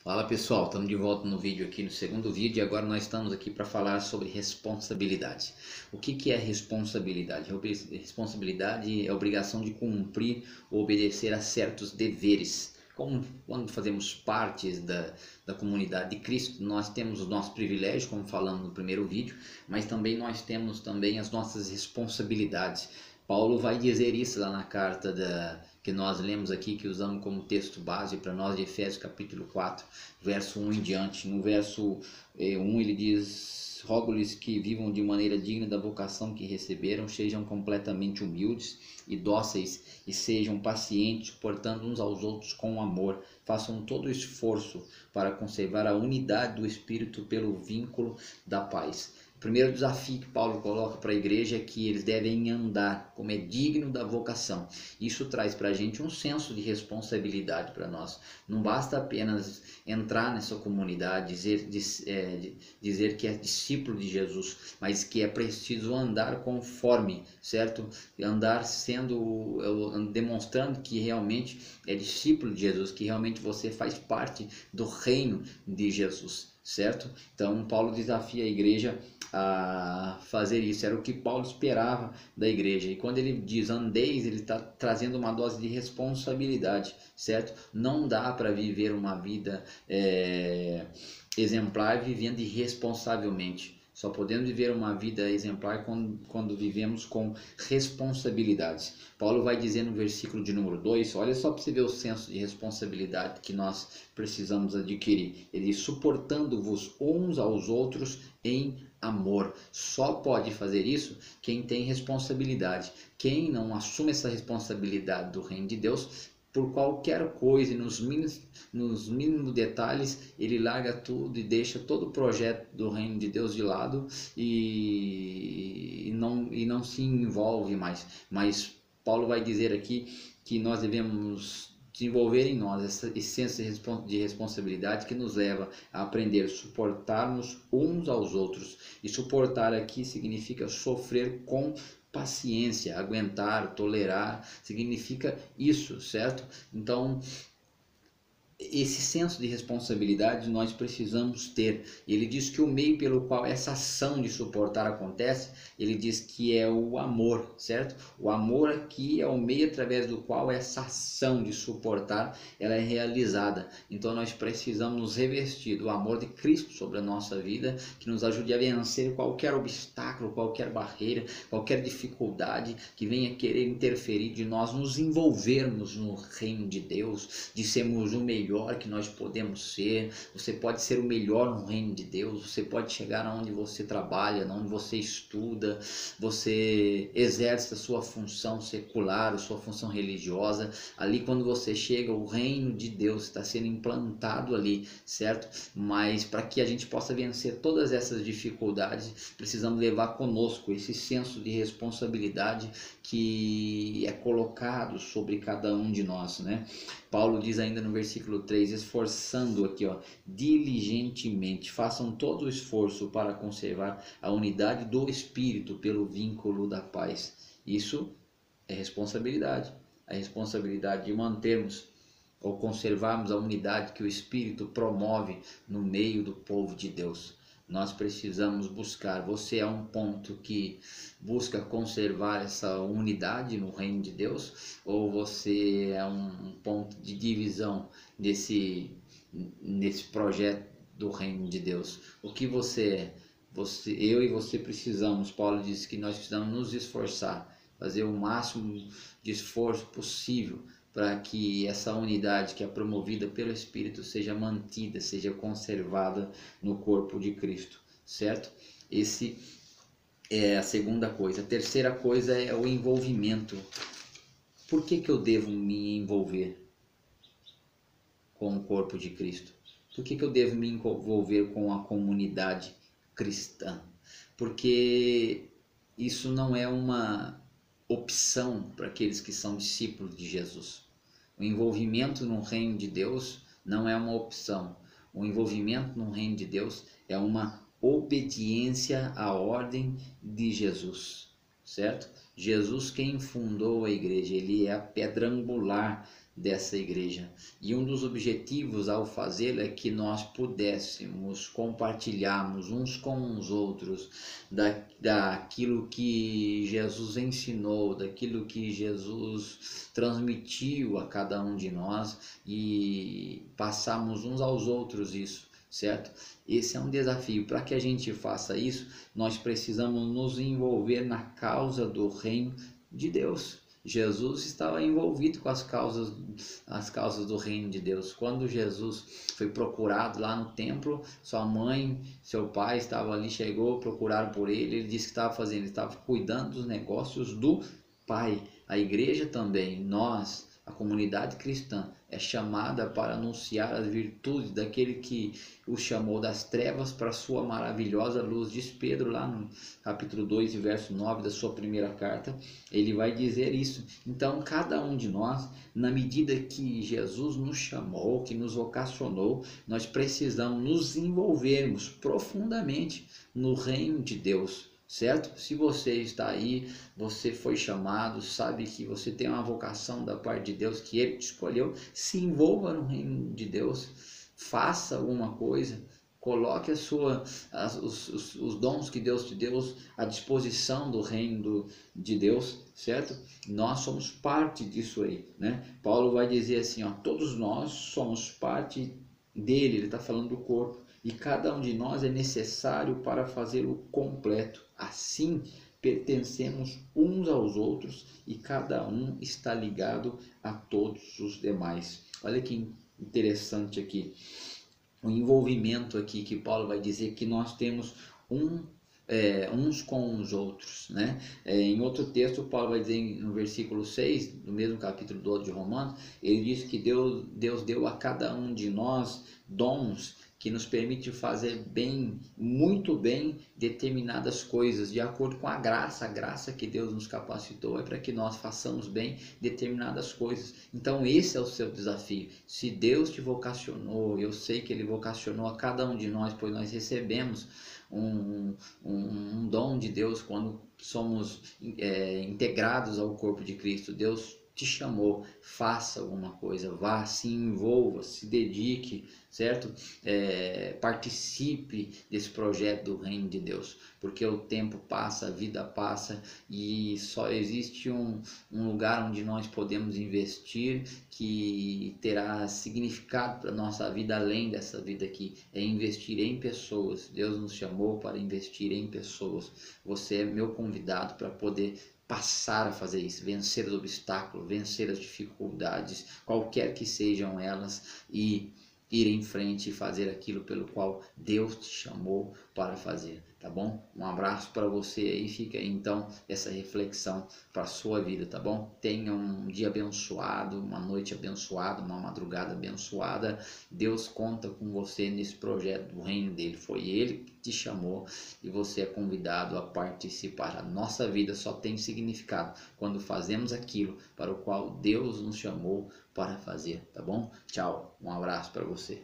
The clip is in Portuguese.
Fala pessoal, estamos de volta no vídeo aqui, no segundo vídeo, e agora nós estamos aqui para falar sobre responsabilidade. O que é responsabilidade? Responsabilidade é a obrigação de cumprir ou obedecer a certos deveres. Como quando fazemos parte da comunidade de Cristo, nós temos os nossos privilégios, como falamos no primeiro vídeo, mas também nós temos também as nossas responsabilidades. Paulo vai dizer isso lá na carta que nós lemos aqui, que usamos como texto base para nós de Efésios capítulo 4, verso 1 em diante. No verso 1 ele diz: rogo-lhes que vivam de maneira digna da vocação que receberam, sejam completamente humildes e dóceis e sejam pacientes, suportando uns aos outros com amor. Façam todo o esforço para conservar a unidade do Espírito pelo vínculo da paz. O primeiro desafio que Paulo coloca para a igreja é que eles devem andar como é digno da vocação. Isso traz para a gente um senso de responsabilidade para nós. Não basta apenas entrar nessa comunidade, dizer que é discípulo de Jesus, mas que é preciso andar conforme, certo? Andar demonstrando que realmente é discípulo de Jesus, que realmente você faz parte do reino de Jesus, certo? Então Paulo desafia a igreja a fazer isso. Era o que Paulo esperava da igreja, e quando ele diz andeis, ele está trazendo uma dose de responsabilidade, certo? Não dá para viver uma vida exemplar vivendo irresponsavelmente. Só podemos viver uma vida exemplar quando vivemos com responsabilidades. Paulo vai dizer no versículo de número 2, olha só para você ver o senso de responsabilidade que nós precisamos adquirir. Ele diz: suportando-vos uns aos outros em amor. Só pode fazer isso quem tem responsabilidade. Quem não assume essa responsabilidade do reino de Deus, por qualquer coisa, nos mínimos detalhes, ele larga tudo e deixa todo o projeto do reino de Deus de lado e não se envolve mais. Mas Paulo vai dizer aqui que nós devemos desenvolver em nós essa essência de responsabilidade que nos leva a aprender a suportarmos uns aos outros. E suportar aqui significa sofrer com paciência, aguentar, tolerar, significa isso, certo? Então, esse senso de responsabilidade nós precisamos ter. Ele diz que o meio pelo qual essa ação de suportar acontece, ele diz que é o amor, certo? O amor aqui é o meio através do qual essa ação de suportar ela é realizada. Então nós precisamos nos revestir do amor de Cristo sobre a nossa vida, que nos ajude a vencer qualquer obstáculo, qualquer barreira, qualquer dificuldade que venha querer interferir de nós nos envolvermos no reino de Deus, de sermos o melhor que nós podemos ser. Você pode ser o melhor no reino de Deus, você pode chegar onde você trabalha, onde você estuda, você exerce a sua função secular, a sua função religiosa. Ali quando você chega, o reino de Deus está sendo implantado ali, certo? Mas para que a gente possa vencer todas essas dificuldades, precisamos levar conosco esse senso de responsabilidade que é colocado sobre cada um de nós, né? Paulo diz ainda no versículo 3, esforçando aqui, diligentemente, façam todo o esforço para conservar a unidade do Espírito pelo vínculo da paz. Isso é responsabilidade, a responsabilidade de mantermos ou conservarmos a unidade que o Espírito promove no meio do povo de Deus. Nós precisamos buscar. Você é um ponto que busca conservar essa unidade no reino de Deus, ou você é um ponto de divisão nesse projeto do reino de Deus? O que você é? Eu e você precisamos. Paulo diz que nós precisamos nos esforçar, fazer o máximo de esforço possível para que essa unidade que é promovida pelo Espírito seja mantida, seja conservada no corpo de Cristo, certo? Esse é a segunda coisa. A terceira coisa é o envolvimento. Por que eu devo me envolver com o corpo de Cristo? Por que eu devo me envolver com a comunidade cristã? Porque isso não é uma opção para aqueles que são discípulos de Jesus. O envolvimento no reino de Deus não é uma opção. O envolvimento no reino de Deus é uma obediência à ordem de Jesus, certo? Jesus quem fundou a igreja, ele é a pedra angular dessa igreja. E um dos objetivos ao fazê-lo é que nós pudéssemos compartilharmos uns com os outros daquilo que Jesus ensinou, daquilo que Jesus transmitiu a cada um de nós e passarmos uns aos outros isso, certo? Esse é um desafio. Para que a gente faça isso, nós precisamos nos envolver na causa do reino de Deus. Jesus estava envolvido com as causas do reino de Deus. Quando Jesus foi procurado lá no templo, sua mãe, seu pai estavam ali, chegou, procuraram por ele, ele disse que estava fazendo, ele estava cuidando dos negócios do Pai. A igreja também, nós, a comunidade cristã, é chamada para anunciar as virtudes daquele que o chamou das trevas para a sua maravilhosa luz. Diz Pedro lá no capítulo 2 e verso 9 da sua primeira carta, ele vai dizer isso. Então cada um de nós, na medida que Jesus nos chamou, que nos vocacionou, nós precisamos nos envolvermos profundamente no reino de Deus. Certo? Se você está aí, você foi chamado, sabe que você tem uma vocação da parte de Deus, que Ele te escolheu, se envolva no reino de Deus, faça alguma coisa, coloque os dons que Deus te deu à disposição do reino de Deus, certo? Nós somos parte disso aí, né? Paulo vai dizer assim, ó, todos nós somos parte dele, ele está falando do corpo. E cada um de nós é necessário para fazê-lo completo. Assim, pertencemos uns aos outros e cada um está ligado a todos os demais. Olha que interessante aqui. O envolvimento aqui que Paulo vai dizer que nós temos uns com os outros, né? Em outro texto, Paulo vai dizer no versículo 6, do mesmo capítulo 12 de Romanos, ele diz que Deus deu a cada um de nós dons que nos permite fazer bem, muito bem, determinadas coisas, de acordo com a graça que Deus nos capacitou, é para que nós façamos bem determinadas coisas. Então esse é o seu desafio. Se Deus te vocacionou, eu sei que Ele vocacionou a cada um de nós, pois nós recebemos um dom de Deus quando somos integrados ao corpo de Cristo. Deus te chamou, faça alguma coisa, vá, se envolva, se dedique, certo? Participe desse projeto do reino de Deus, porque o tempo passa, a vida passa e só existe um lugar onde nós podemos investir que terá significado para a nossa vida além dessa vida aqui, é investir em pessoas. Deus nos chamou para investir em pessoas. Você é meu convidado para poder passar a fazer isso, vencer os obstáculos, vencer as dificuldades, qualquer que sejam elas, e ir em frente e fazer aquilo pelo qual Deus te chamou para fazer, tá bom? Um abraço para você aí, fica aí então essa reflexão para a sua vida, tá bom? Tenha um dia abençoado, uma noite abençoada, uma madrugada abençoada. Deus conta com você nesse projeto do reino dele, foi ele que te chamou e você é convidado a participar. A nossa vida só tem significado quando fazemos aquilo para o qual Deus nos chamou para fazer, tá bom? Tchau, um abraço para você.